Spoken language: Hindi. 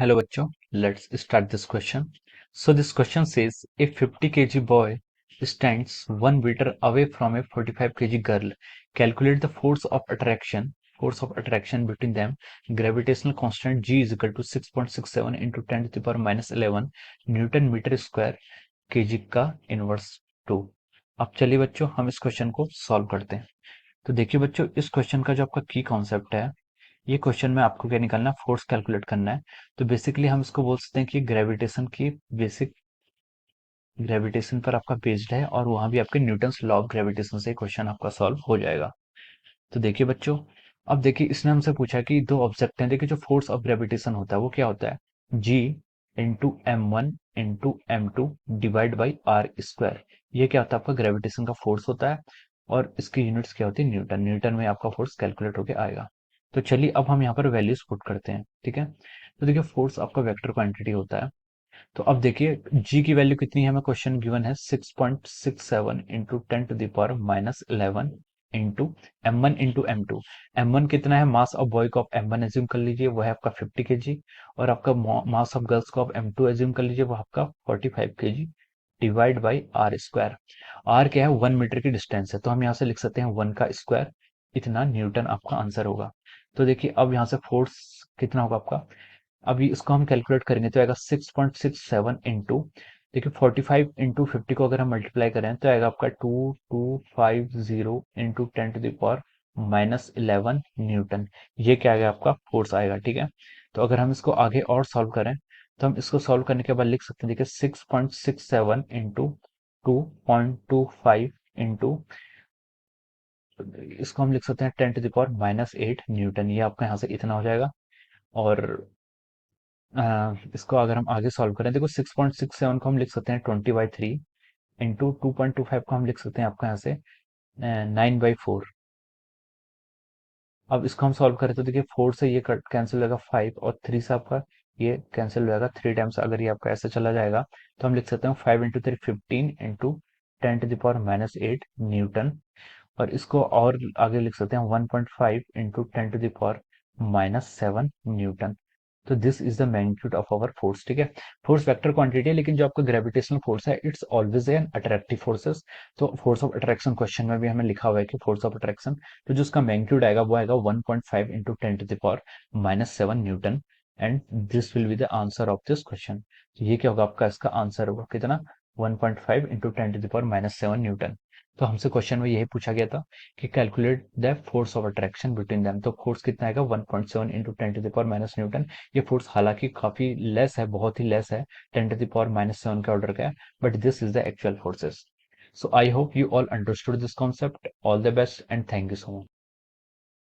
Hello bachcho, let's start this question. So this question says a 50 kg boy stands 1 meter away from a 45 kg girl. Calculate the force of attraction between them. Gravitational constant G is equal to 6.67 into 10 to the power minus 11 newton metre square kg का इनवर्स 2। अब चलिए बच्चों हम इस क्वेश्चन को सॉल्व करते हैं। तो देखिए बच्चों इस क्वेश्चन का जो आपका की कॉन्सेप्ट है, ये क्वेश्चन में आपको क्या निकालना है, फोर्स कैलकुलेट करना है। तो बेसिकली हम इसको बोल सकते हैं कि ग्रेविटेशन की बेसिक ग्रेविटेशन पर आपका बेस्ड है और वहां भी आपके न्यूटन्स लॉ ऑफ ग्रेविटेशन से क्वेश्चन आपका सॉल्व हो जाएगा। तो देखिए बच्चों, अब देखिए इसने हमसे पूछा कि दो ऑब्जेक्ट हैं। देखिए जो फोर्स ऑफ ग्रेविटेशन होता है वो क्या होता है, G into m1 into m2 divide by r square. ये क्या होता है, आपका ग्रेविटेशन का फोर्स होता है और इसकी यूनिट्स क्या होती है, न्यूटन। न्यूटन में आपका फोर्स कैलकुलेट होके आएगा। तो चलिए अब हम यहाँ पर वैल्यूज पुट करते हैं, ठीक है। तो देखिए फोर्स आपका वेक्टर क्वांटिटी होता है। तो अब देखिए जी की वैल्यू कितनी है, हमें क्वेश्चन गिवन है 6.67 into 10 to the power minus 11 into m1 into m2। m1 कितना है, मास ऑफ बॉय को आप m1 एज्यूम कर लीजिए, वो है आपका 50 केजी। और आपका मास ऑफ गर्ल्स को आप m2 एज्यूम कर लीजिए, वो आपका 45 kg divide by r square. R क्या है, 1 मीटर की डिस्टेंस है, तो हम यहाँ से लिख सकते हैं 1 का स्क्वायर, इतना न्यूटन आपका आंसर होगा। तो देखिए अब यहाँ से फोर्स कितना होगा आपका, अभी इसको हम कैलकुलेट करेंगे तो आएगा 6.67 इंटू, देखिए 45 इंटू 50 को अगर हम मल्टीप्लाई करें तो आएगा आपका 2250 into 10 to the power minus 11 newton. ये क्या आएगा, आपका फोर्स आएगा, ठीक है। तो अगर हम इसको आगे और सॉल्व करें तो हम इसको सॉल्व करने के बाद लिख सकते हैं, देखिए 6.67 इंटू 2.25 इंटू, इसको हम लिख सकते हैं 10 to the power minus 8 newton. ये आपका यहाँ से इतना हो जाएगा। और इसको अगर हम आगे सॉल्व करें, देखो 6.67 को हम लिख सकते हैं 20/3 इंटू 2.25 को हम लिख सकते हैं आपका यहाँ से 9/4। अब इसको हम सॉल्व करें तो देखिए 4 से ये कट कैंसिल हो जाएगा 5 और 3 से आपका ये कैंसिल हो जाएगा 3 टाइम्स। अगर ये आपका ऐसे चला जाएगा तो हम लिख सकते हैं 5 into 3 15 into 10 to the power minus 8 newton. और इसको और आगे लिख सकते हैं 1.5 into 10 to the power minus 7 newton. तो this is the magnitude of our force, ठीक है। फोर्स वेक्टर क्वांटिटी है, लेकिन जो आपका ग्रेविटेशनल फोर्स है it's always an attractive forces. तो फोर्स ऑफ अट्रैक्शन क्वेश्चन में भी हमें लिखा हुआ है कि फोर्स ऑफ अट्रैक्शन, तो जो उसका मैग्नीट्यूड आएगा वो आएगा 1.5 into 10 to the power minus 7 newton. And this will be the answer of this question. तो ये क्या होगा, आपका इसका आंसर होगा कितना, 1.5 into 10 to the power minus 7 newton. तो हमसे क्वेश्चन में यही पूछा गया था कि calculate the force of attraction between them. तो फोर्स कितना आएगा, 1.7 into 10 to the power minus newton. ये फोर्स हालांकि काफी लेस है, बहुत ही लेस है, 10 टू द पावर माइनस 7 के ऑर्डर का है, but this is the actual forces. So I hope you all understood this concept. All the best and thank you so much.